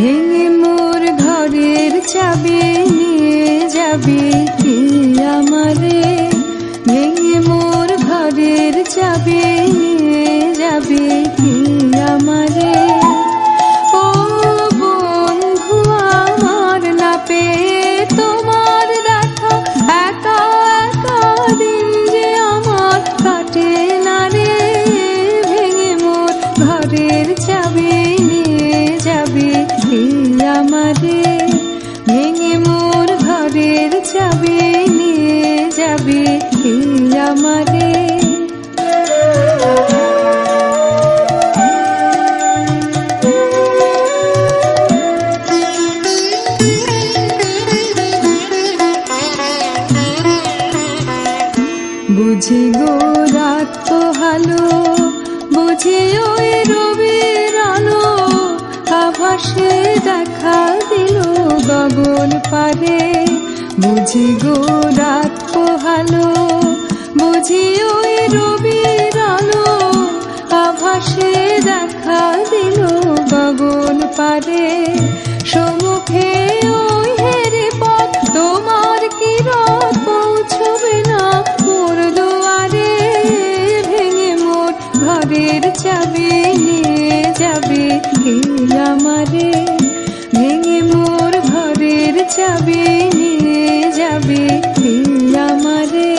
ভেঙে মোর ঘরের চাবি নিয়ে যাবি কি আমারে, ভেঙে মোর ঘরের চাবি নিয়ে যাবি কি আমারে। ও বন্ধু আমার না পেয়ে তোমার দেখা, একা একা দিন যে আমার কাটে না রে। ভেঙে মোর ঘরের চাবি নিয়ে যাবি কি আমারে, ভেঙে মোর ঘরের চাবি নিয়ে যাবি কি আমারে। বুঝি গো রাত পোহালো, বুঝি ওই রবির আলো, আভাসে দেখা দিল গগন পারে। বুঝি গো রাত পোহালো, বুঝি ওই রবির আলো, আভাসে দেখা দিল গগন পারে। সম্মুখে ওই হেরে পথ, তোমার কিরণ পৌঁছবে না মোর দুয়ারে। ভেঙে মোর ঘরের চাবি নিয়ে যাবে কি আমারে, ভেঙে মোর ঘরের চাবি নিয়ে যাবে কি আমারে।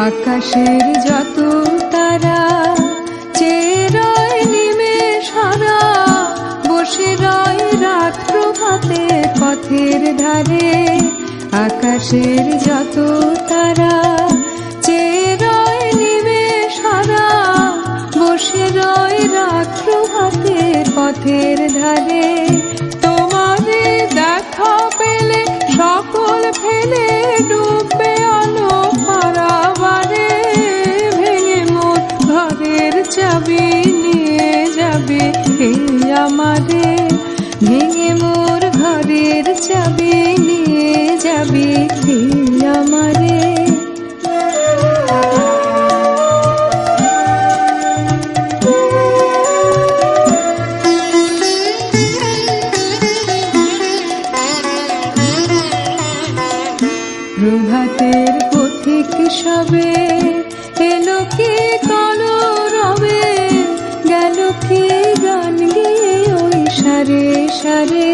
আকাশের যত তারা চেয়ে রয় নিমেষ হারা, বসে রয় রাত প্রভাতে পথের ধারে। আকাশের যত তারা চেয়ে রয় নিমেষ হারা, বসে রয় রাত প্রভাতে পথের ধারে। তোমারে দেখা পেলে সকল ফেলে ডুববে আলো পারাবারে। ভেঙে মোর ঘরের চাবি নিয়ে যাবে কে আমারে, ভেঙে মোর ঘরের চাবি নিয়ে যাবে কে আমারে। প্রভাতের পথিক সবে এলো কি কলরবে, গেল কি গান গিয়ে ওই সারে সারে।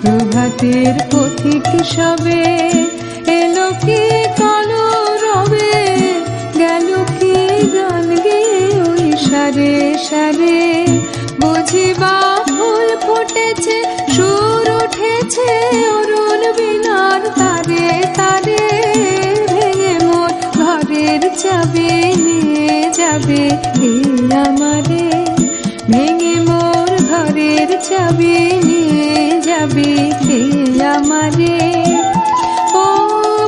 প্রভাতের পথিক সবে এলো কি কলরবে, গেল কি গান গিয়ে ওই সারে সারে। বুঝিবা ফুল ফুটেছে, সুর উঠেছে অরুণ বীণার তারে তারে। ভেঙে মোর ঘরের চাবি নিয়ে যাবে কে আমারে, ভেঙে মোর ঘরের চাবি নিয়ে যাবে কে আমারে। ও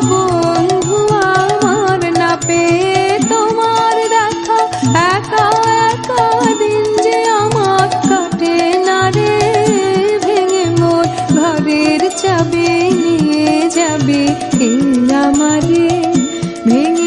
বন্ধু আমার না পেয়ে তোমার দেখা, একা একা দিন যে আমার কাটে না রে। ভেঙে মোর ঘরের চাবি নিয়ে যাবে কে আমারে, ভেঙে